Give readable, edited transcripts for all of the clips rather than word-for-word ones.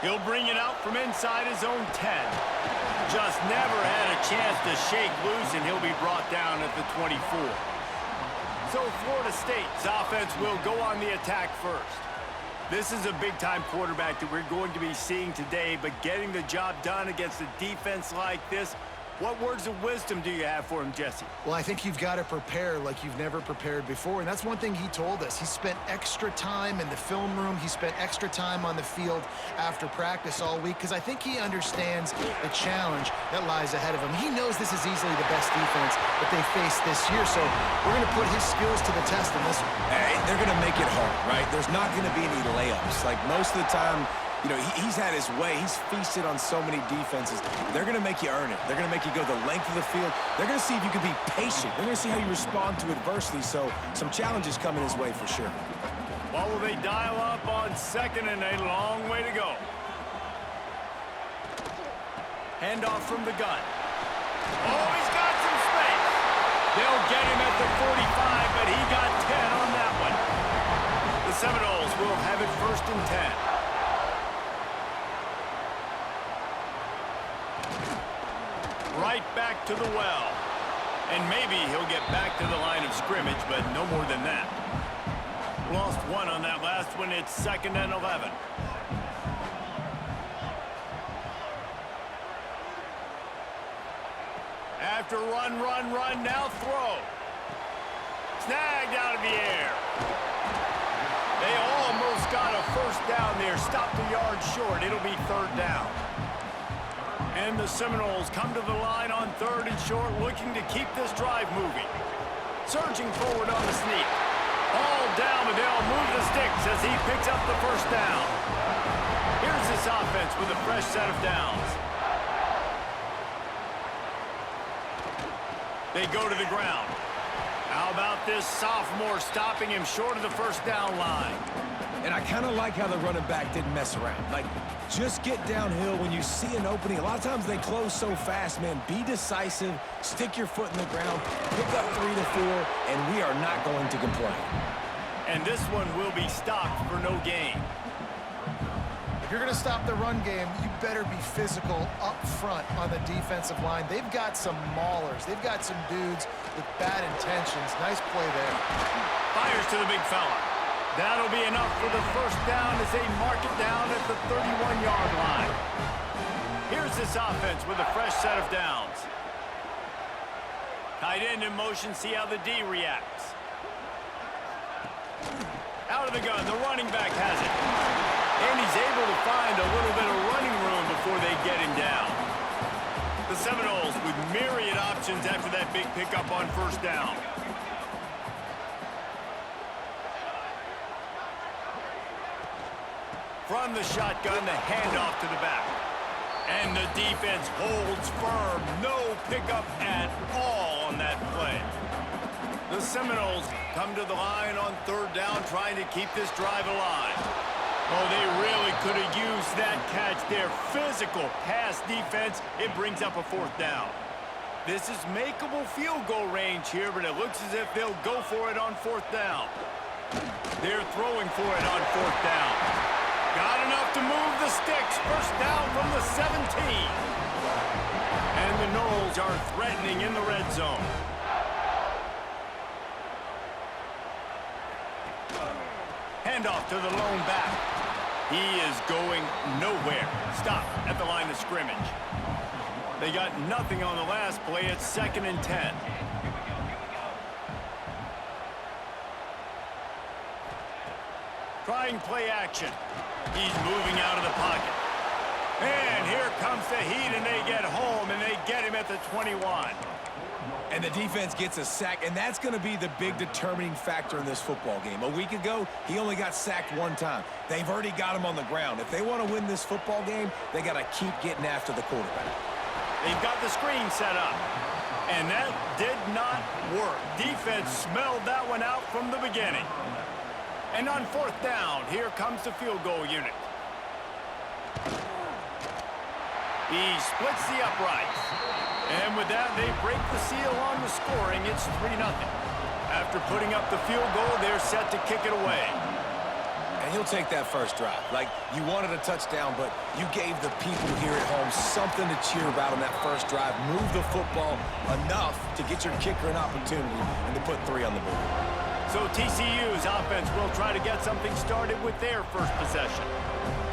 He'll bring it out from inside his own 10. Just never had a chance to shake loose, and he'll be brought down at the 24. So Florida State's offense will go on the attack first. This is a big-time quarterback that we're going to be seeing today, but getting the job done against a defense like this, what words of wisdom do you have for him, Jesse? Well, I think you've got to prepare like you've never prepared before, and that's one thing he told us. He spent extra time in the film room. He spent extra time on the field after practice all week because I think he understands the challenge that lies ahead of him. He knows this is easily the best defense that they faced this year, so we're going to put his skills to the test in this one. Hey, they're going to make it hard, right? There's not going to be any layups. Like most of the time, you know, he's had his way. He's feasted on so many defenses. They're going to make you earn it. They're going to make you go the length of the field. They're going to see if you can be patient. They're going to see how you respond to adversity. So some challenges coming his way for sure. Well, will they dial up on second and a long way to go? Handoff from the gun. Oh, he's got some space. They'll get him at the 45, but he got 10 on that one. The Seminoles will have it 1st and 10. Right back to the well. And maybe he'll get back to the line of scrimmage, but no more than that. Lost one on that last one. It's 2nd and 11. After run, now throw. Snagged out of the air. They almost got a 1st down there. Stopped a yard short. It'll be 3rd down. And the Seminoles come to the line on 3rd and short, looking to keep this drive moving. Surging forward on the sneak. All down, but they'll move the sticks as he picks up the 1st down. Here's this offense with a fresh set of downs. They go to the ground. How about this sophomore stopping him short of the 1st down line? And I kind of like how the running back didn't mess around. Like, just get downhill when you see an opening. A lot of times they close so fast, man. Be decisive, stick your foot in the ground, pick up 3 to 4, and we are not going to complain. And this one will be stopped for no gain. If you're going to stop the run game, you better be physical up front on the defensive line. They've got some maulers. They've got some dudes with bad intentions. Nice play there. Fires to the big fella. That'll be enough for the 1st down as they mark it down at the 31-yard line. Here's this offense with a fresh set of downs. Tight end in motion, see how the D reacts. Out of the gun, the running back has it. And he's able to find a little bit of running room before they get him down. The Seminoles with myriad options after that big pickup on 1st down. From the shotgun, the handoff to the back. And the defense holds firm. No pickup at all on that play. The Seminoles come to the line on 3rd down, trying to keep this drive alive. Oh, they really could have used that catch there. Physical pass defense. It brings up a 4th down. This is makeable field goal range here, but it looks as if they'll go for it on 4th down. They're throwing for it on 4th down. Got enough to move the sticks. 1st down from the 17. And the Noles are threatening in the red zone. Handoff to the lone back. He is going nowhere. Stop at the line of scrimmage. They got nothing on the last play. It's 2nd and 10. Trying play action. He's moving out of the pocket. And here comes the heat, and they get home, and they get him at the 21. And the defense gets a sack, and that's going to be the big determining factor in this football game. A week ago, he only got sacked 1 time. They've already got him on the ground. If they want to win this football game, they got to keep getting after the quarterback. They've got the screen set up, and that did not work. Defense smelled that one out from the beginning. And on 4th down, here comes the field goal unit. He splits the uprights. And with that, they break the seal on the scoring. It's 3-0. After putting up the field goal, they're set to kick it away. And he'll take that first drive. Like, you wanted a touchdown, but you gave the people here at home something to cheer about on that first drive. Move the football enough to get your kicker an opportunity and to put 3 on the board. So TCU's offense will try to get something started with their first possession.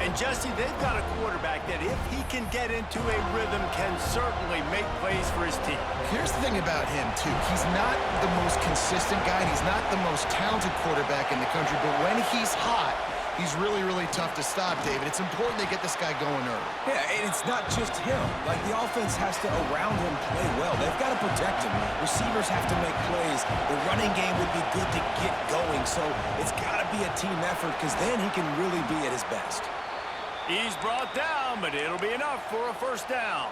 And Jesse, they've got a quarterback that if he can get into a rhythm can certainly make plays for his team. Here's the thing about him, too. He's not the most consistent guy. He's not the most talented quarterback in the country. But when he's hot, he's really, really tough to stop, David. It's important they get this guy going early. Yeah, and it's not just him. Like, the offense has to, around him, play well. They've got to protect him. Receivers have to make plays. The running game would be good to get going. So it's got to be a team effort because then he can really be at his best. He's brought down, but it'll be enough for a first down.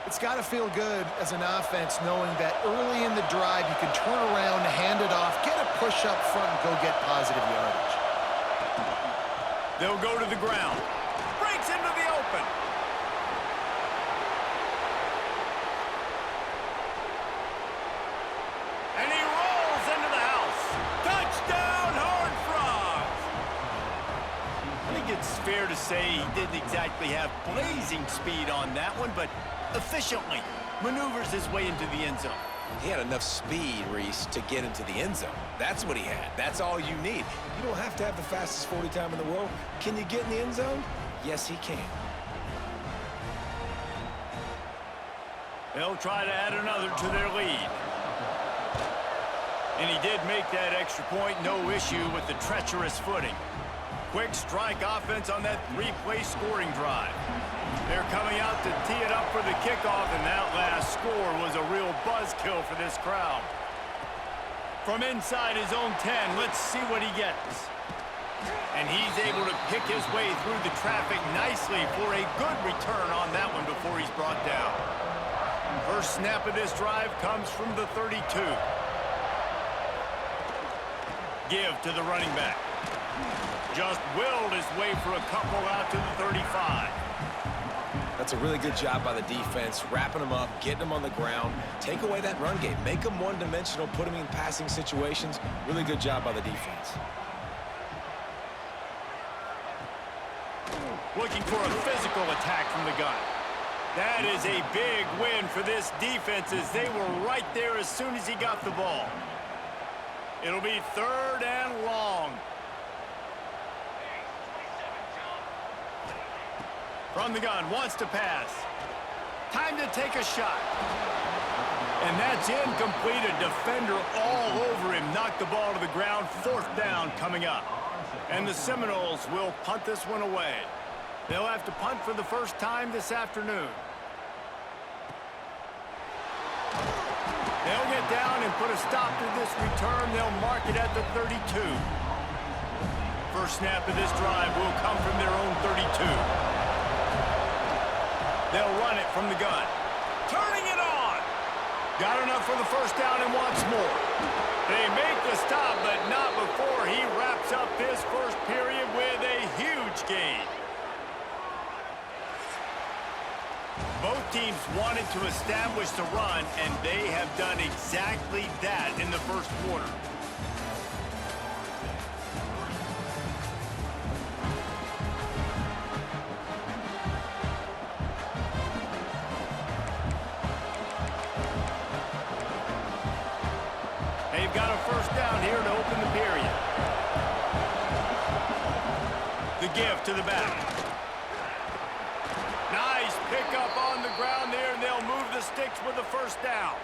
It's got to feel good as an offense knowing that early in the drive you can turn around, hand it off, get a push up front, and go get positive yardage. They'll go to the ground. Breaks into the open. And he rolls into the house. Touchdown, Horned Frogs! I think it's fair to say he didn't exactly have blazing speed on that one, but efficiently maneuvers his way into the end zone. He had enough speed, Reese, to get into the end zone. That's what he had. That's all you need. You don't have to have the fastest 40 time in the world. Can you get in the end zone? Yes, he can. They'll try to add another to their lead. And he did make that extra point, no issue with the treacherous footing. Quick strike offense on that 3-play scoring drive. They're coming out to tee it up for the kickoff, and that last score was a real buzzkill for this crowd. From inside his own 10, let's see what he gets. And he's able to pick his way through the traffic nicely for a good return on that one before he's brought down. First snap of this drive comes from the 32. Give to the running back. Just willed his way for a couple out to the 35. That's a really good job by the defense, wrapping them up, getting them on the ground, take away that run game, make them one-dimensional, put them in passing situations. Really good job by the defense. Looking for a physical attack from the gun. That is a big win for this defense as they were right there as soon as he got the ball. It'll be 3rd and long. From the gun, wants to pass. Time to take a shot. And that's incomplete. A defender all over him. Knocked the ball to the ground. 4th down coming up. And the Seminoles will punt this one away. They'll have to punt for the first time this afternoon. They'll get down and put a stop to this return. They'll mark it at the 32. First snap of this drive will come from their own 32. They'll run it from the gun. Turning it on. Got enough for the first down and wants more. They make the stop, but not before he wraps up his first period with a huge gain. Both teams wanted to establish the run, and they have done exactly that in the first quarter. They've got a first down here to open the period. The give to the back. Nice pickup on the ground there, and they'll move the sticks with the first down.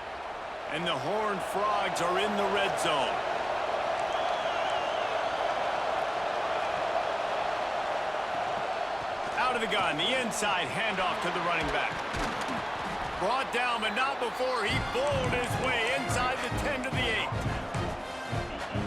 And the Horned Frogs are in the red zone. Out of the gun, the inside handoff to the running back. Brought down, but not before he bowled his way inside the 10 to the 8.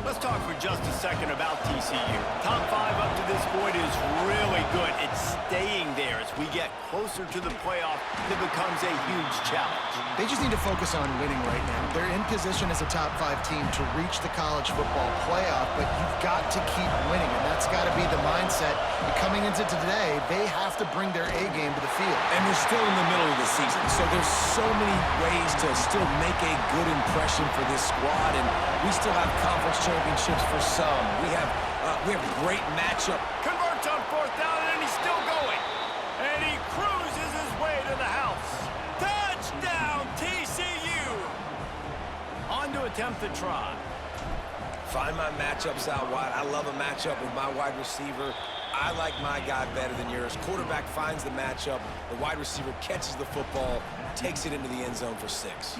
Let's talk for just a second about TCU. Top 5 up to this point is really good. It's staying there as we get closer to the playoff. It becomes a huge challenge. They just need to focus on winning right now. They're in position as a top 5 team to reach the college football playoff, but you've got to keep winning, and that's got to be the mindset. And coming into today, they have to bring their A game to the field. And they're still in the middle of the season, so there's so many ways to still make a good impression for this squad, and we still have conference championships for some. We have a We have a great matchup. Converts on 4th down, and he's still going. And he cruises his way to the house. Touchdown, TCU! On to attempt the try. Find my matchups out wide. I love a matchup with my wide receiver. I like my guy better than yours. Quarterback finds the matchup. The wide receiver catches the football, takes it into the end zone for 6.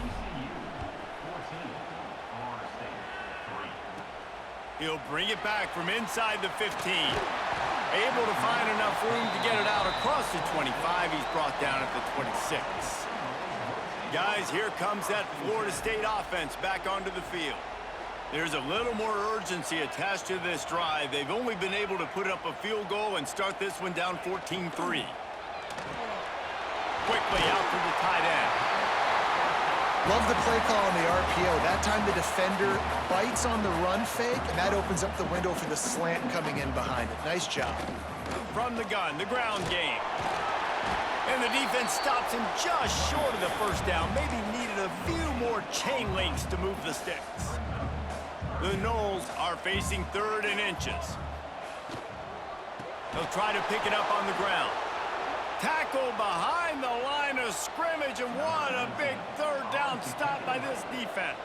He'll bring it back from inside the 15. Able to find enough room to get it out across the 25. He's brought down at the 26. Guys, here comes that Florida State offense back onto the field. There's a little more urgency attached to this drive. They've only been able to put up a field goal and start this one down 14-3. Quickly out to the tight end. Love the play call on the RPO. That time the defender bites on the run fake, and that opens up the window for the slant coming in behind it. Nice job. From the gun, the ground game. And the defense stops him just short of the first down. Maybe needed a few more chain links to move the sticks. The Noles are facing 3rd and inches. They'll try to pick it up on the ground. Tackle behind the line of scrimmage, and what a big 3rd down stop by this defense.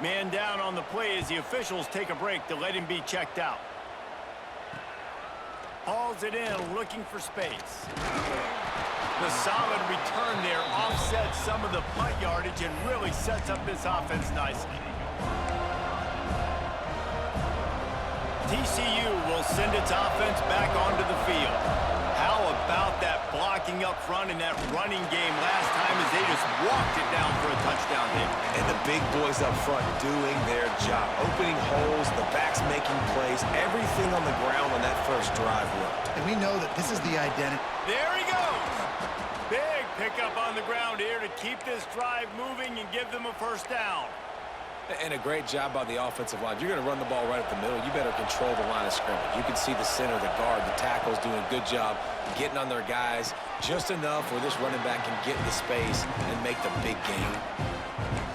Man down on the play as the officials take a break to let him be checked out. Hauls it in, looking for space. The solid return there offsets some of the punt yardage and really sets up this offense nicely. TCU will send its offense back onto the field. How about that blocking up front in that running game last time as they just walked it down for a touchdown, David? And the big boys up front doing their job. Opening holes, the backs making plays, everything on the ground on that first drive worked. And we know that this is the identity. There he goes! Big pickup on the ground here to keep this drive moving and give them a first down. And a great job by the offensive line. If you're going to run the ball right up the middle, you better control the line of scrimmage. You can see the center, the guard, the tackles doing a good job getting on their guys just enough where this running back can get in the space and make the big game.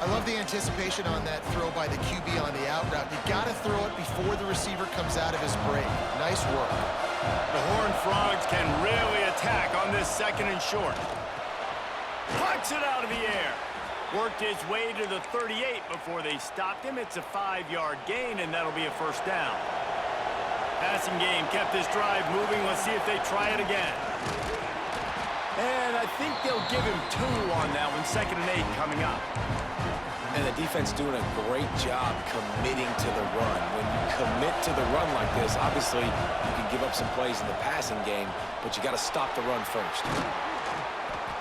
I love the anticipation on that throw by the QB on the out route. You got to throw it before the receiver comes out of his break. Nice work. The Horned Frogs can really attack on this 2nd and short. Plucks it out of the air. Worked his way to the 38 before they stopped him. It's a 5-yard gain, and that'll be a first down. Passing game kept this drive moving. Let's see if they try it again. And I think they'll give him 2 on that one. 2nd and 8 coming up. And the defense doing a great job committing to the run. When you commit to the run like this, obviously you can give up some plays in the passing game, but you got to stop the run first.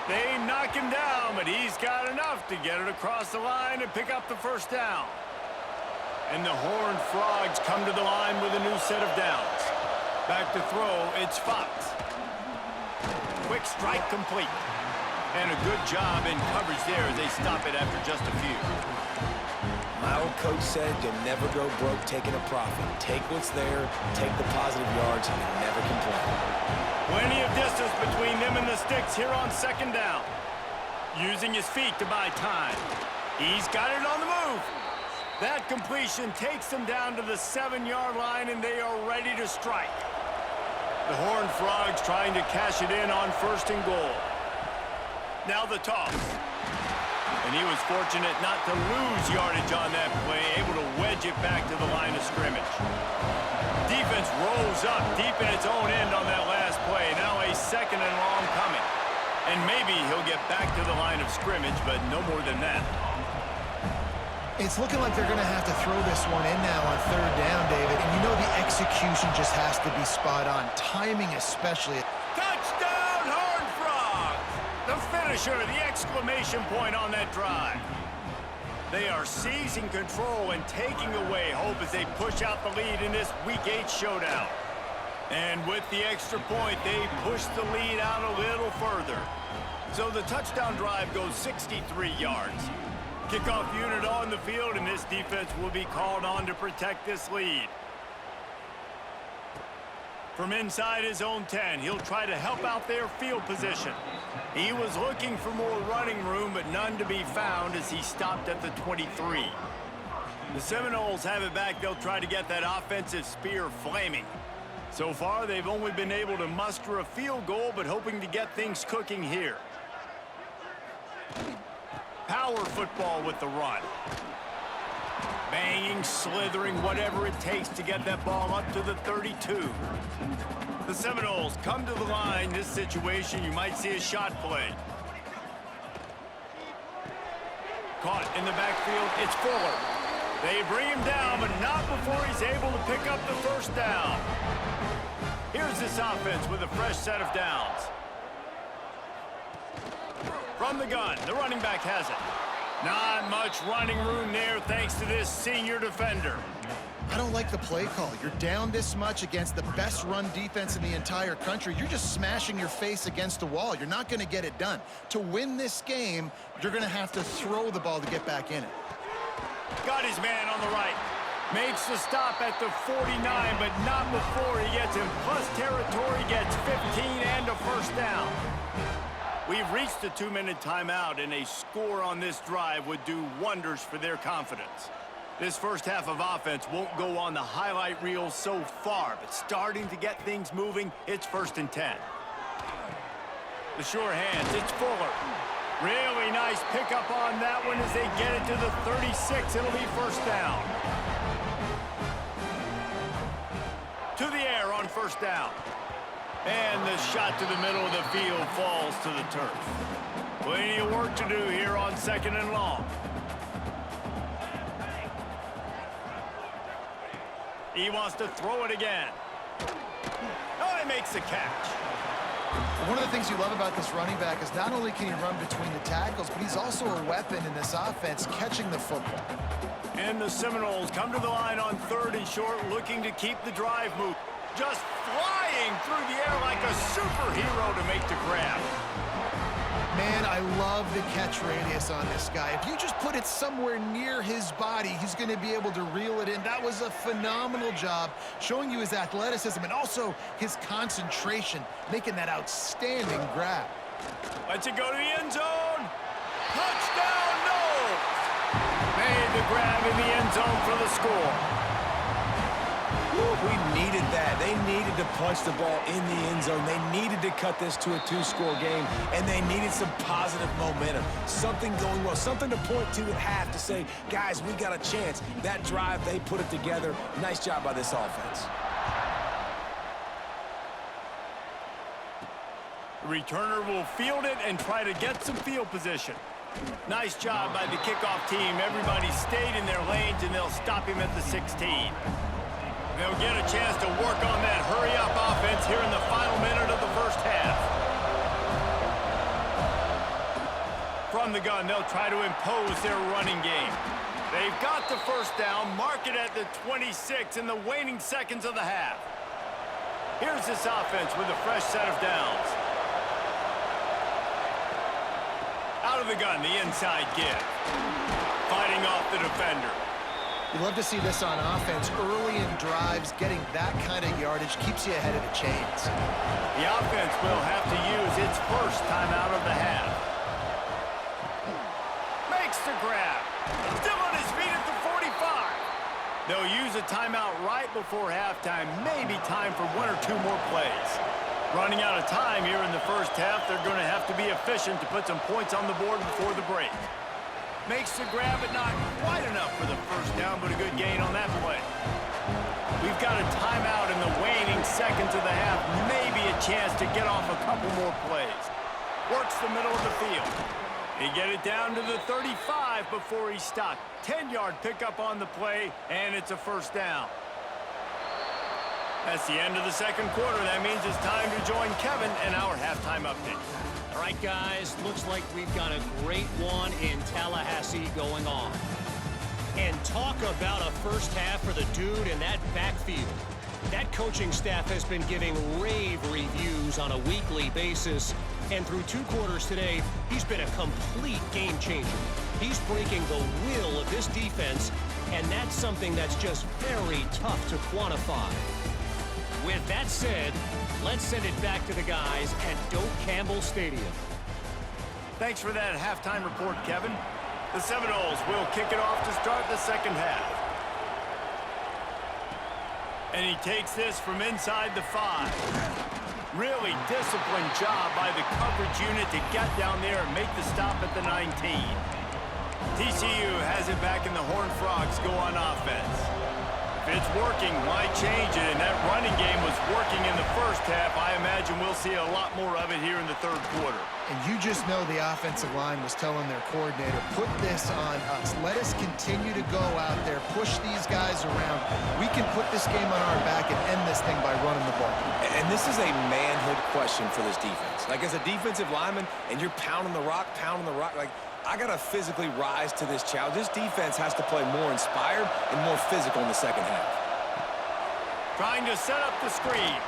They knock him down, but he's got enough to get it across the line and pick up the first down. And the Horned Frogs come to the line with a new set of downs. Back to throw, it's Fox. Quick strike complete. And a good job in coverage there as they stop it after just a few. My old coach said you'll never go broke taking a profit. Take what's there, take the positive yards, and never complain. Plenty of distance between them and the sticks here on 2nd down. Using his feet to buy time. He's got it on the move. That completion takes them down to the 7-yard line, and they are ready to strike. The Horned Frogs trying to cash it in on 1st and goal. Now the toss. And he was fortunate not to lose yardage on that play, able to wedge it back to the line of scrimmage. Defense rolls up deep in its own end on that last play. Now a 2nd and long coming. And maybe he'll get back to the line of scrimmage, but no more than that. It's looking like they're going to have to throw this one in now on 3rd down, David. And you know the execution just has to be spot on. Timing especially. Touchdown, Horned Frogs! The finisher, the exclamation point on that drive. They are seizing control and taking away hope as they push out the lead in this Week 8 showdown. And with the extra point, they push the lead out a little further. So the touchdown drive goes 63 yards. Kickoff unit on the field, and this defense will be called on to protect this lead. From inside his own 10, he'll try to help out their field position. He was looking for more running room, but none to be found as he stopped at the 23. The Seminoles have it back. They'll try to get that offensive spear flaming. So far, they've only been able to muster a field goal, but hoping to get things cooking here. Power football with the run. Banging, slithering, whatever it takes to get that ball up to the 32. The Seminoles come to the line. This situation, you might see a shot play. Caught in the backfield, it's Fuller. They bring him down, but not before he's able to pick up the first down. Here's this offense with a fresh set of downs. From the gun, the running back has it. Not much running room there thanks to this senior defender. I don't like the play call. You're down this much against the best run defense in the entire country. You're just smashing your face against the wall. You're not going to get it done. To win this game, you're going to have to throw the ball to get back in it. Got his man on the right. Makes the stop at the 49, but not before he gets in plus territory, gets 15 and a first down. We've reached the 2-minute timeout, and a score on this drive would do wonders for their confidence. This first half of offense won't go on the highlight reel so far, but starting to get things moving, it's 1st and 10. The sure hands, it's Fuller. Really nice pickup on that one as they get it to the 36. It'll be first down. To the air on first down. And the shot to the middle of the field falls to the turf. Plenty of work to do here on 2nd and long. He wants to throw it again. Oh, he makes the catch. One of the things you love about this running back is not only can he run between the tackles, but he's also a weapon in this offense catching the football. And the Seminoles come to the line on 3rd and short, looking to keep the drive moving. Just flying through the air like a superhero to make the grab. Man, I love the catch radius on this guy. If you just put it somewhere near his body, he's going to be able to reel it in. That was a phenomenal job, showing you his athleticism and also his concentration, making that outstanding grab. Lets it go to the end zone. Touchdown, Noles! Made the grab in the end zone for the score. We needed that. They needed to punch the ball in the end zone. They needed to cut this to a 2-score game, and they needed some positive momentum. Something going well, something to point to at half to say, guys, we got a chance. That drive, they put it together. Nice job by this offense. The returner will field it and try to get some field position. Nice job by the kickoff team. Everybody stayed in their lanes, and they'll stop him at the 16. They'll get a chance to work on that hurry-up offense here in the final minute of the first half. From the gun, they'll try to impose their running game. They've got the first down, mark it at the 26 in the waning seconds of the half. Here's this offense with a fresh set of downs. Out of the gun, the inside give. Fighting off the defender. You love to see this on offense. Early in drives, getting that kind of yardage keeps you ahead of the chains. The offense will have to use its first timeout of the half. Makes the grab. Still on his feet at the 45. They'll use a timeout right before halftime. Maybe time for 1 or 2 more plays. Running out of time here in the first half, they're going to have to be efficient to put some points on the board before the break. Makes the grab, but not quite enough for the first down, but a good gain on that play. We've got a timeout in the waning seconds of the half. Maybe a chance to get off a couple more plays. Works the middle of the field. He get it down to the 35 before he's stopped. 10-yard pickup on the play, and it's a first down. That's the end of the second quarter. That means it's time to join Kevin in our halftime update. All right, guys, looks like we've got a great one in Tallahassee going on. And talk about a first half for the dude in that backfield. That coaching staff has been giving rave reviews on a weekly basis. And through 2 quarters today, he's been a complete game changer. He's breaking the will of this defense, and that's something that's just very tough to quantify. With that said, let's send it back to the guys at Doak Campbell Stadium. Thanks for that halftime report, Kevin. The Seminoles will kick it off to start the second half. And he takes this from inside the 5. Really disciplined job by the coverage unit to get down there and make the stop at the 19. TCU has it back in the Horned Frogs go on offense. If it's working, why change it? And that running game was working in the first half. I imagine we'll see a lot more of it here in the third quarter. And you just know the offensive line was telling their coordinator, put this on us. Let us continue to go out there, push these guys around. We can put this game on our back and end this thing by running the ball. And this is a manhood question for this defense. Like, as a defensive lineman, and you're pounding the rock, like, I got to physically rise to this challenge. This defense has to play more inspired and more physical in the second half. Trying to set up the screen.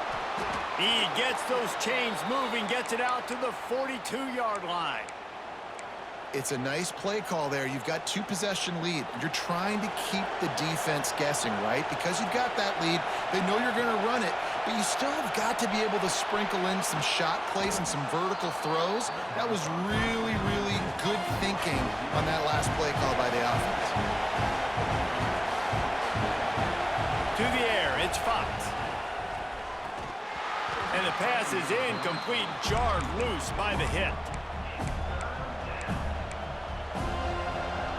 He gets those chains moving, gets it out to the 42-yard line. It's a nice play call there. You've got 2-possession lead. You're trying to keep the defense guessing, right? Because you've got that lead, they know you're going to run it, but you still have got to be able to sprinkle in some shot plays and some vertical throws. That was really, really good thinking on that last play call by the offense. To the air, it's Fox. And the pass is incomplete, jarred loose by the hit.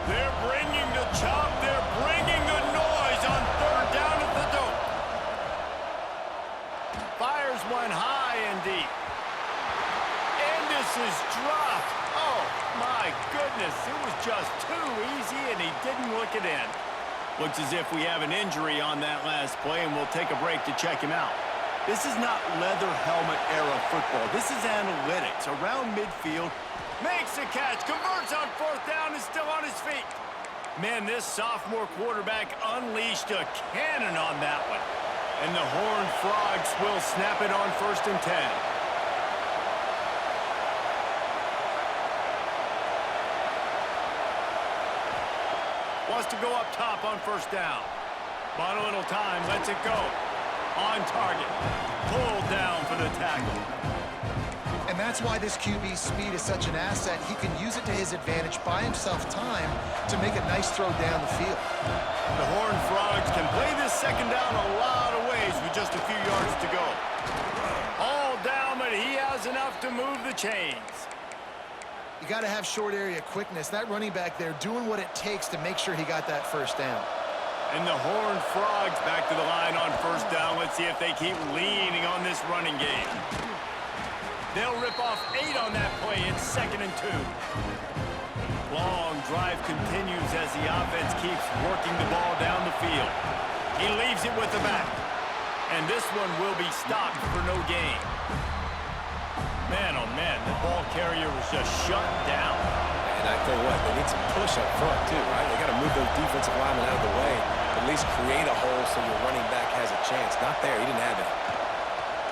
They're bringing the chop. They're bringing the noise on third down at the dope. Fires one high and deep. And this is dropped. Oh, my goodness. It was just too easy, and he didn't look it in. Looks as if we have an injury on that last play, and we'll take a break to check him out. This is not leather helmet era football. This is analytics. Around midfield, makes the catch, converts on fourth down, is still on his feet. Man, this sophomore quarterback unleashed a cannon on that one. And the Horned Frogs will snap it on 1st and 10. Wants to go up top on 1st down. Bought a little time, lets it go. On target. Pulled down for the tackle. And that's why this QB's speed is such an asset. He can use it to his advantage, buy himself time to make a nice throw down the field. The Horned Frogs can play this second down a lot of ways with just a few yards to go. All down, but he has enough to move the chains. You got to have short area quickness. That running back there doing what it takes to make sure he got that 1st down. And the Horned Frogs back to the line on 1st down. Let's see if they keep leaning on this running game. They'll rip off 8 on that play. It's 2nd and 2. Long drive continues as the offense keeps working the ball down the field. He leaves it with the back. And this one will be stopped for no gain. Man, oh man, the ball carrier was just shut down. And I tell you what, they need some push up front too, right? They got to move those defensive linemen out of the way. At least create a hole so your running back has a chance. Not there. He didn't have it.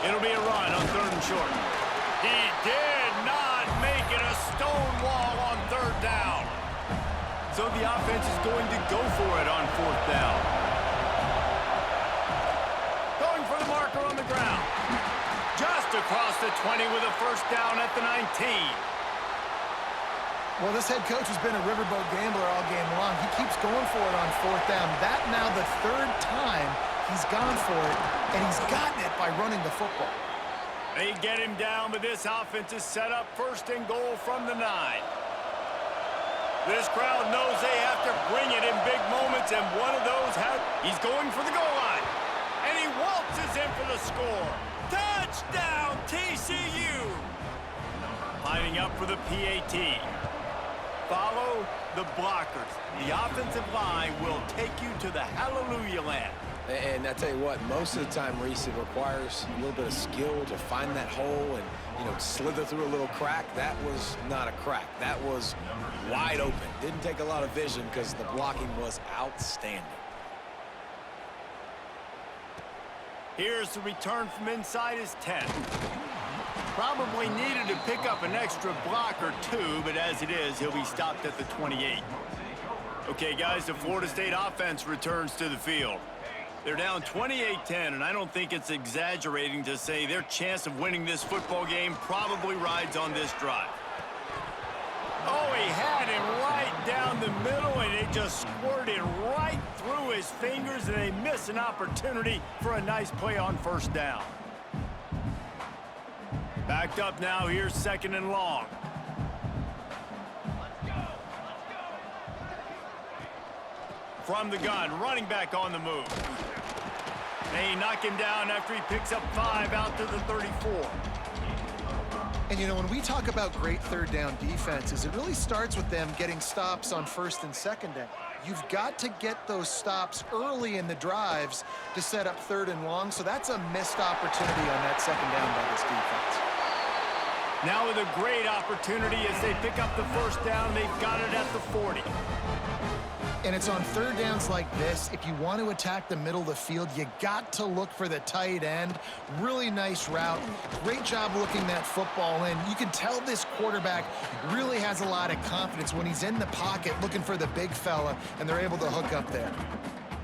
It'll be a run on 3rd and short. He did not make it a stone wall on 3rd down. So the offense is going to go for it on 4th down. Going for the marker on the ground. Just across the 20 with a 1st down at the 19. Well, this head coach has been a riverboat gambler all game long. He keeps going for it on 4th down. That now the 3rd time he's gone for it, and he's gotten it by running the football. They get him down, but this offense is set up 1st and goal from the 9. This crowd knows they have to bring it in big moments, and one of those he's going for the goal line. And he waltzes in for the score. Touchdown, TCU! Lining up for the PAT. Follow the blockers. The offensive line will take you to the hallelujah land. And I tell you what, most of the time, Reese, it requires a little bit of skill to find that hole and, slither through a little crack. That was not a crack. That was wide open. Didn't take a lot of vision because the blocking was outstanding. Here's the return from inside his 10. Probably needed to pick up an extra block or two, but as it is, he'll be stopped at the 28. Okay, guys, the Florida State offense returns to the field. They're down 28-10, and I don't think it's exaggerating to say their chance of winning this football game probably rides on this drive. Oh, he had him right down the middle, and it just squirted right through his fingers, and they miss an opportunity for a nice play on first down. Backed up now, here's 2nd and long. From the gun, running back on the move. They knock him down after he picks up 5 out to the 34. And, you know, when we talk about great third down defenses, it really starts with them getting stops on 1st and 2nd down. You've got to get those stops early in the drives to set up 3rd and long, so that's a missed opportunity on that 2nd down by this defense. Now with a great opportunity as they pick up the 1st down, they've got it at the 40. And it's on 3rd downs like this, if you want to attack the middle of the field, you got to look for the tight end. Really nice route. Great job looking that football in. You can tell this quarterback really has a lot of confidence when he's in the pocket looking for the big fella, and they're able to hook up there.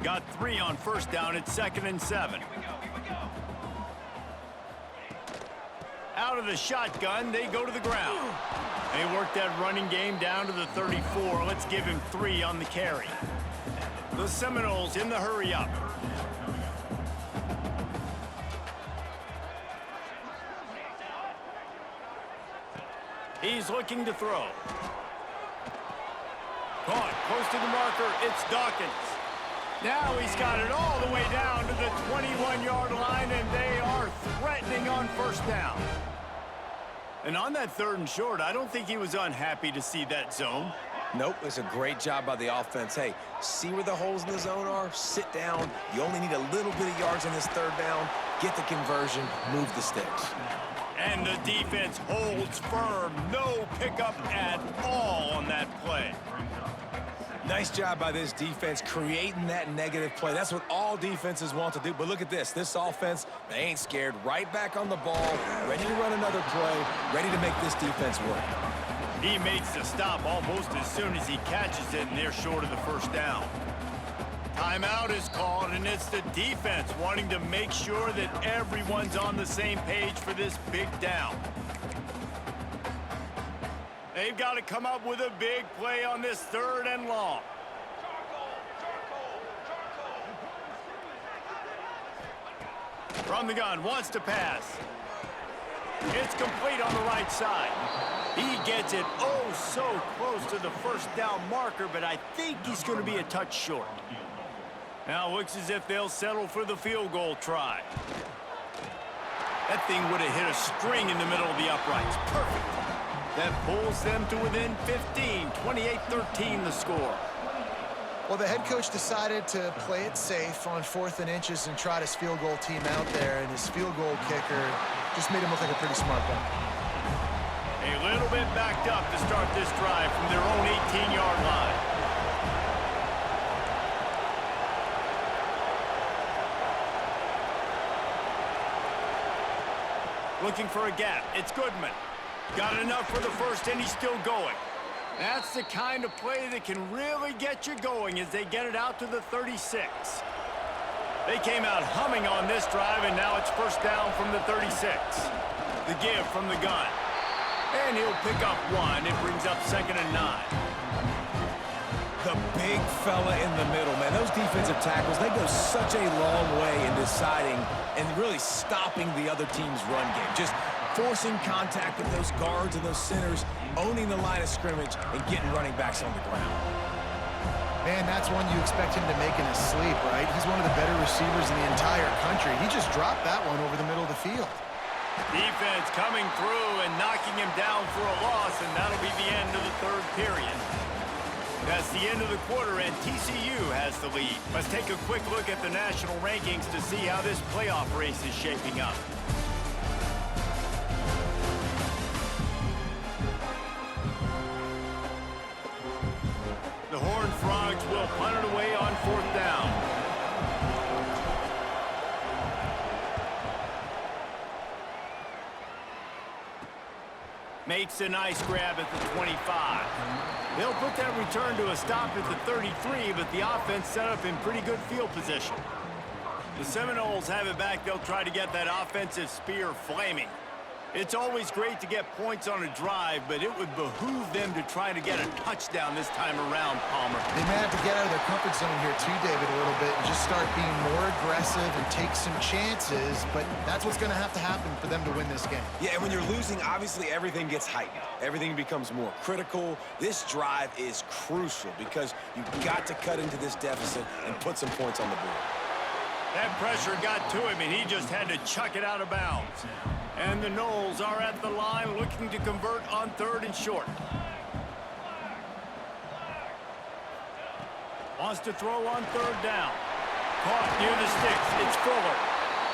Got 3 on 1st down. It's 2nd and 7. Out of the shotgun, they go to the ground. They work that running game down to the 34. Let's give him 3 on the carry. The Seminoles in the hurry up. He's looking to throw. Caught close to the marker. It's Dawkins. Now he's got it all the way down to the 21-yard line, and they are threatening on 1st down. And on that 3rd and short, I don't think he was unhappy to see that zone. Nope, it's a great job by the offense. Hey, see where the holes in the zone are? Sit down. You only need a little bit of yards on this 3rd down. Get the conversion, move the sticks. And the defense holds firm. No pickup at all on that play. Nice job by this defense creating that negative play. That's what all defenses want to do. But look at this. This offense, they ain't scared. Right back on the ball, ready to run another play, ready to make this defense work. He makes the stop almost as soon as he catches it, and they're short of the 1st down. Timeout is called, and it's the defense wanting to make sure that everyone's on the same page for this big down. They've got to come up with a big play on this 3rd and long. From the gun, wants to pass. It's complete on the right side. He gets it oh so close to the 1st down marker, but I think he's going to be a touch short. Now it looks as if they'll settle for the field goal try. That thing would have hit a string in the middle of the uprights. Perfect. That pulls them to within 15, 28-13 the score. Well, the head coach decided to play it safe on 4th and inches and trot his field goal team out there, and his field goal kicker just made him look like a pretty smart guy. A little bit backed up to start this drive from their own 18-yard line. Looking for a gap. It's Goodman. Got enough for the 1st, and he's still going. That's the kind of play that can really get you going as they get it out to the 36. They came out humming on this drive, and now it's 1st down from the 36. The give from the gun. And he'll pick up 1. It brings up 2nd and 9. The big fella in the middle, man. Those defensive tackles, they go such a long way in deciding and really stopping the other team's run game. Just forcing contact with those guards and those centers, owning the line of scrimmage, and getting running backs on the ground. Man, that's one you expect him to make in his sleep, right? He's one of the better receivers in the entire country. He just dropped that one over the middle of the field. Defense coming through and knocking him down for a loss, and that'll be the end of the 3rd period. That's the end of the quarter, and TCU has the lead. Let's take a quick look at the national rankings to see how this playoff race is shaping up. The Horned Frogs will punt it away on 4th down. Makes a nice grab at the 25. They'll put that return to a stop at the 33, but the offense set up in pretty good field position. The Seminoles have it back. They'll try to get that offensive spear flaming. It's always great to get points on a drive, but it would behoove them to try to get a touchdown this time around, Palmer. They may have to get out of their comfort zone here too, David, a little bit, and just start being more aggressive and take some chances, but that's what's going to happen for them to win this game. Yeah, and when you're losing, obviously everything gets heightened. Everything becomes more critical. This drive is crucial because you've got to cut into this deficit and put some points on the board. That pressure got to him, and he just had to chuck it out of bounds. And the Noles are at the line looking to convert on 3rd and short. Wants to throw on 3rd down. Caught near the sticks. It's Fuller.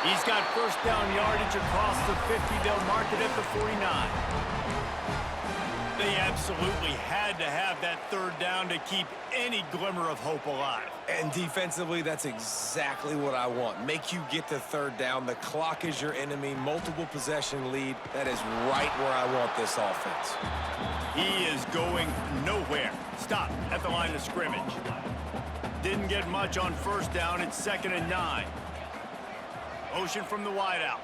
He's got first down yardage across the 50. They'll mark it at the 49. They absolutely had to have that 3rd down to keep any glimmer of hope alive. And defensively, that's exactly what I want. Make you get to 3rd down. The clock is your enemy. Multiple possession lead. That is right where I want this offense. He is going nowhere. Stop at the line of scrimmage. Didn't get much on first down. It's 2nd and 9. Motion from the wideout.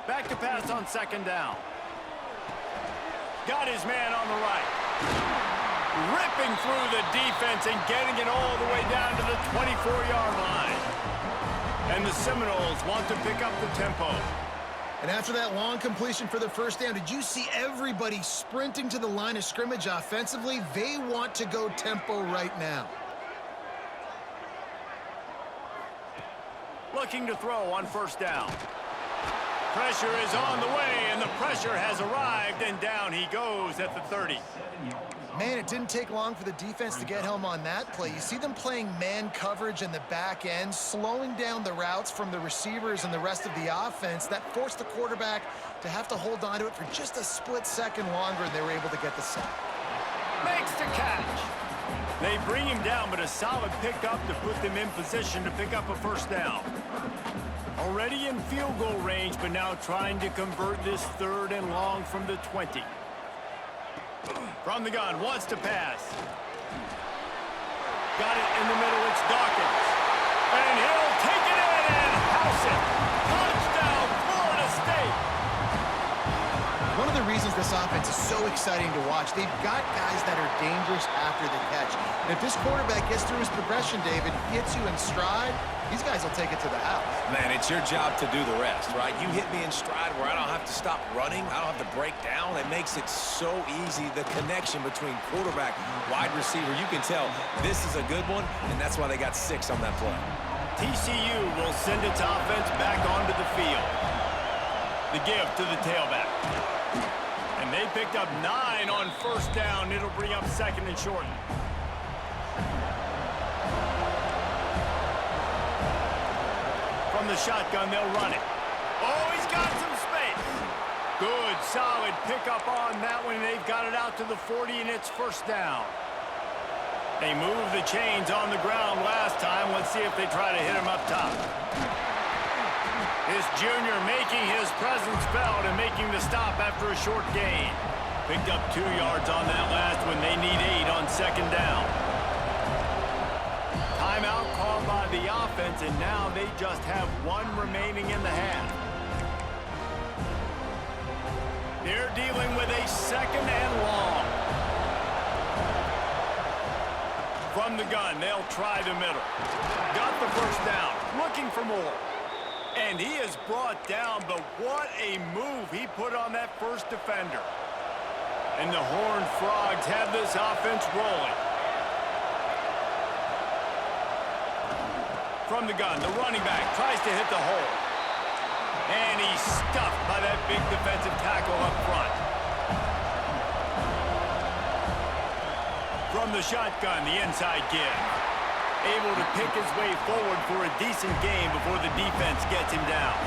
Back to pass on 2nd down. Got his man on the right. Ripping through the defense and getting it all the way down to the 24-yard line. And the Seminoles want to pick up the tempo. And after that long completion for the first down, did you see everybody sprinting to the line of scrimmage offensively? They want to go tempo right now. Looking to throw on first down. Pressure is on the way, and the pressure has arrived, and down he goes at the 30. Man, it didn't take long for the defense to get home on that play. You see them playing man coverage in the back end, slowing down the routes from the receivers and the rest of the offense. That forced the quarterback to have to hold on to it for just a split second longer, and they were able to get the sack. Makes the catch. They bring him down, but a solid pickup to put them in position to pick up a first down. Already in field goal range, but now trying to convert this 3rd and long from the 20. From the gun, wants to pass. Got it in the middle, it's Dawkins. And he'll take it in and house it. Touchdown, Florida State. One of the reasons this offense is so exciting to watch, they've got guys that are dangerous after the catch. And if this quarterback gets through his progression, David, hits you in stride, these guys will take it to the house. Man, it's your job to do the rest, right? You hit me in stride where I don't have to stop running. I don't have to break down. It makes it so easy, the connection between quarterback, wide receiver. You can tell this is a good one, and that's why they got 6 on that play. TCU will send its offense back onto the field. The give to the tailback. And they picked up 9 on first down. It'll bring up 2nd and short. From the shotgun, they'll run it. Oh, he's got some space. Good, solid pickup on that one. They've got it out to the 40, and it's first down. They moved the chains on the ground last time. Let's see if they try to hit him up top. This junior making his presence felt and making the stop after a short gain. Picked up 2 yards on that last one. They need 8 on 2nd down. Timeout called by the offense, and now they just have 1 remaining in the half. They're dealing with a 2nd and long. From the gun, they'll try the middle. Got the first down, looking for more. And he is brought down, but what a move he put on that first defender. And the Horned Frogs have this offense rolling. From the gun, the running back tries to hit the hole. And he's stuffed by that big defensive tackle up front. From the shotgun, the inside give. Able to pick his way forward for a decent game before the defense gets him down.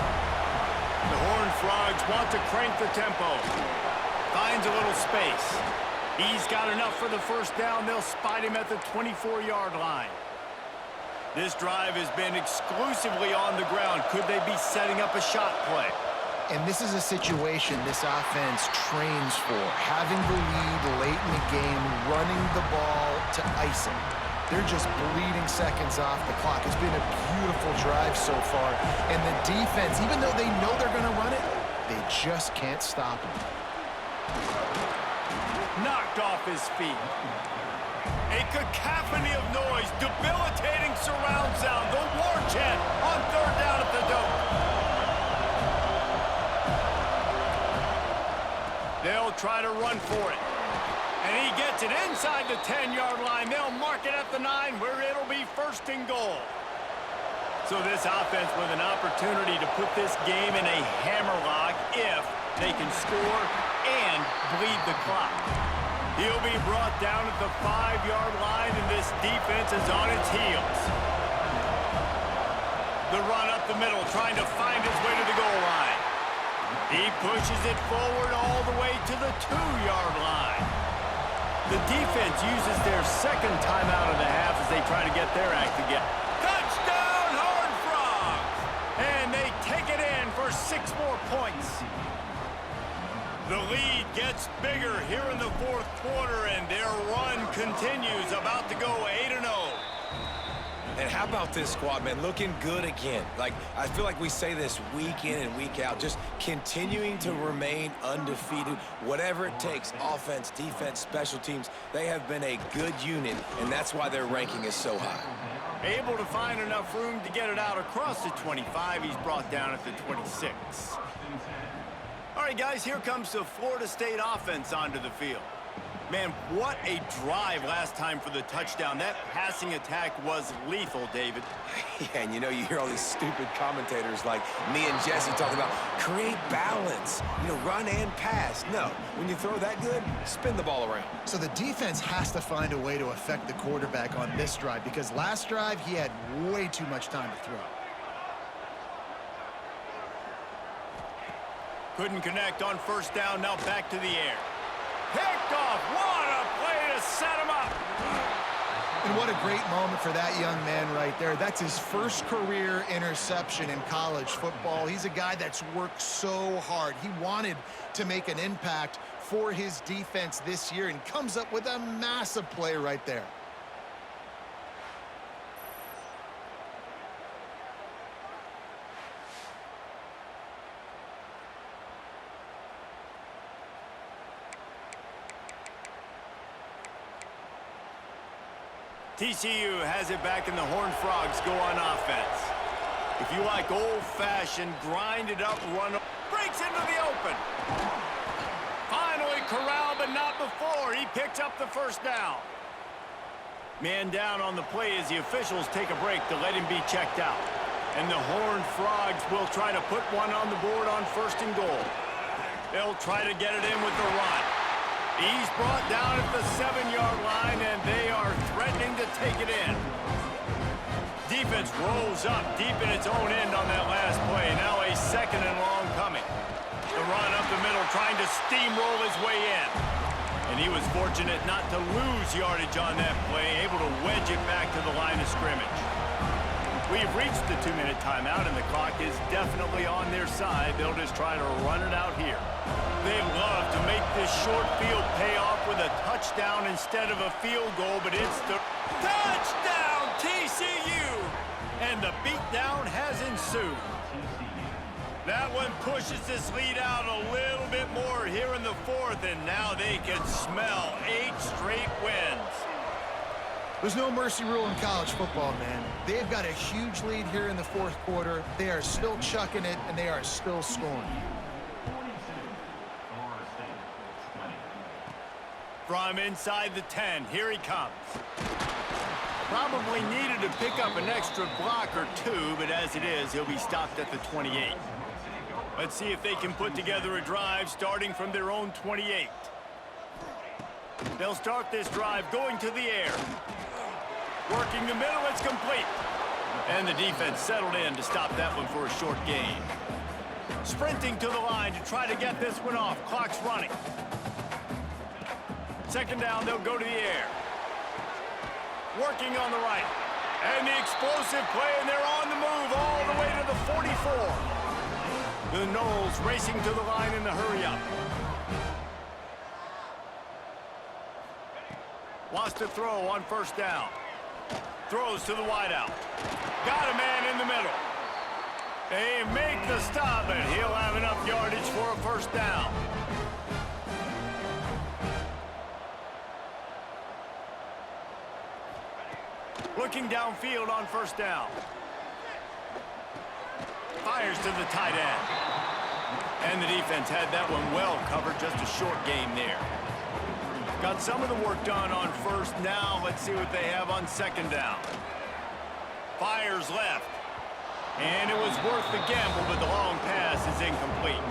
The Horned Frogs want to crank the tempo. Finds a little space. He's got enough for the first down. They'll spot him at the 24-yard line. This drive has been exclusively on the ground. Could they be setting up a shot play? And this is a situation this offense trains for. Having the lead late in the game, running the ball to icing. They're just bleeding seconds off the clock. It's been a beautiful drive so far. And the defense, even though they know they're going to run it, They just can't stop him. Knocked off his feet. A cacophony of noise, debilitating surround sound, the war chant on third down at the Dome. They'll try to run for it. And he gets it inside the 10-yard line. They'll mark it at the 9 where it'll be first and goal. So this offense with an opportunity to put this game in a hammerlock if they can score and bleed the clock. He'll be brought down at the 5-yard line, and this defense is on its heels. The run up the middle, trying to find his way to the goal line. He pushes it forward all the way to the 2-yard line. The defense uses their second timeout of the half as they try to get their act together. Touchdown, Horned Frogs! And they take it in for 6 more points. The lead gets bigger here in the fourth quarter, and their run continues, about to go 8-0. And how about this squad, man? Looking good again. Like, I feel like we say this week in and week out, just continuing to remain undefeated. Whatever it takes, offense, defense, special teams, they have been a good unit, and that's why their ranking is so high. Able to find enough room to get it out across the 25. He's brought down at the 26. All right, guys, here comes the Florida State offense onto the field. Man, what a drive last time for the touchdown. That passing attack was lethal, David. Yeah, and you know, you hear all these stupid commentators like me and Jesse talking about create balance, you know, run and pass. No, when you throw that good, spin the ball around. So the defense has to find a way to affect the quarterback on this drive, because last drive he had way too much time to throw. Couldn't connect on first down, now back to the air. Picked off, what a play to set him up. And what a great moment for that young man right there. That's his first career interception in college football. He's a guy that's worked so hard. He wanted to make an impact for his defense this year and comes up with a massive play right there. TCU has it back, and the Horned Frogs go on offense. If you like old-fashioned, grind-it-up run, breaks into the open. Finally corralled, but not before. He picks up the first down. Man down on the play as the officials take a break to let him be checked out. And the Horned Frogs will try to put one on the board on first and goal. They'll try to get it in with the run. He's brought down at the 7-yard line, and they are threatening to take it in. Defense rolls up deep in its own end on that last play. Now a second and long coming. The run up the middle, trying to steamroll his way in. And he was fortunate not to lose yardage on that play, able to wedge it back to the line of scrimmage. We've reached the 2-minute timeout, and the clock is definitely on their side. They'll just try to run it out here. They love to make this short field pay off with a touchdown instead of a field goal, but it's the touchdown, TCU! And the beatdown has ensued. That one pushes this lead out a little bit more here in the fourth, and now they can smell 8 straight wins. There's no mercy rule in college football, man. They've got a huge lead here in the fourth quarter. They are still chucking it, and they are still scoring. From inside the 10, here he comes. Probably needed to pick up an extra block or two, but as it is, he'll be stopped at the 28. Let's see if they can put together a drive starting from their own 28. They'll start this drive going to the air. Working the middle, it's complete. And the defense settled in to stop that one for a short gain. Sprinting to the line to try to get this one off. Clock's running. Second down, they'll go to the air. Working on the right. And the explosive play, and they're on the move all the way to the 44. The Noles racing to the line in the hurry-up. Wants to throw on first down. Throws to the wideout. Got a man in the middle. They make the stop, and he'll have enough yardage for a first down. Looking downfield on first down. Fires to the tight end. And the defense had that one well covered, just a short game there. Got some of the work done on first. Now let's see what they have on second down. Fires left. And it was worth the gamble, but the long pass is incomplete.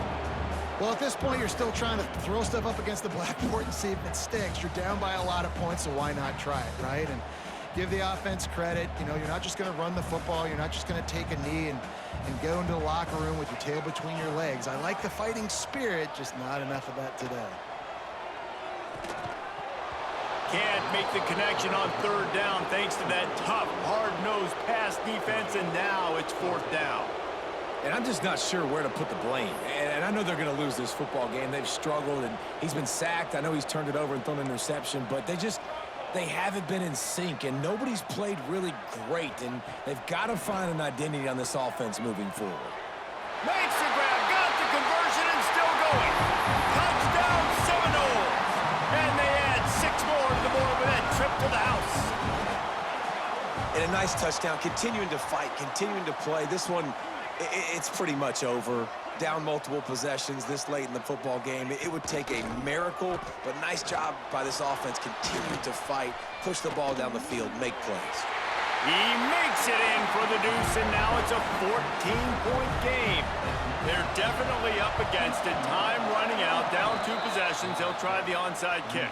Well, at this point, you're still trying to throw stuff up against the blackboard and see if it sticks. You're down by a lot of points, so why not try it, right? And give the offense credit. You know, you're not just going to run the football. You're not just going to take a knee and go into the locker room with your tail between your legs. I like the fighting spirit, just not enough of that today. Can't make the connection on third down thanks to that tough, hard-nosed pass defense, and now it's fourth down. And I'm just not sure where to put the blame. And I know they're going to lose this football game. They've struggled, and he's been sacked. I know he's turned it over and thrown an interception, but they haven't been in sync, and nobody's played really great, and they've got to find an identity on this offense moving forward. Makes the grab, got the conversion, and still going. Touchdown Seminoles! And they add 6 more to the board with that trip to the house. And a nice touchdown, continuing to fight, continuing to play. This one, it's pretty much over. Down multiple possessions this late in the football game. It would take a miracle, but nice job by this offense continuing to fight, push the ball down the field, make plays. He makes it in for the deuce, and now it's a 14-point game. They're definitely up against it. Time running out, down 2 possessions. They'll try the onside kick.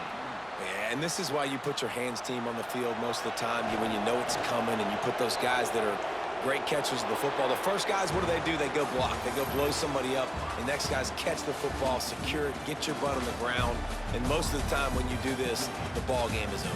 And this is why you put your hands team on the field most of the time, when you know it's coming, and you put those guys that are great catchers of the football. The first guys, what do? They go block. They go blow somebody up. The next guys catch the football, secure it, get your butt on the ground. And most of the time when you do this, the ball game is over.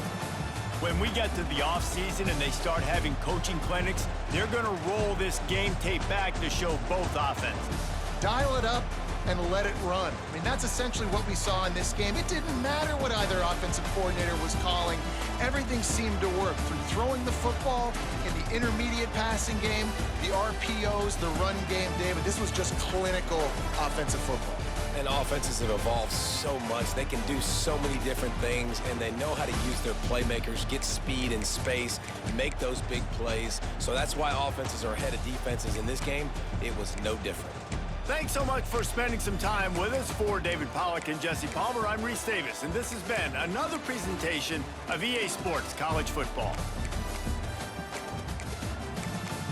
When we get to the offseason and they start having coaching clinics, they're going to roll this game tape back to show both offenses. Dial it up and let it run. I mean, that's essentially what we saw in this game. It didn't matter what either offensive coordinator was calling. Everything seemed to work through throwing the football, in the intermediate passing game, the RPOs, the run game, David. This was just clinical offensive football. And offenses have evolved so much. They can do so many different things, and they know how to use their playmakers, get speed and space, make those big plays. So that's why offenses are ahead of defenses. In this game, it was no different. Thanks so much for spending some time with us. For David Pollack and Jesse Palmer, I'm Reese Davis, and this has been another presentation of EA Sports College Football.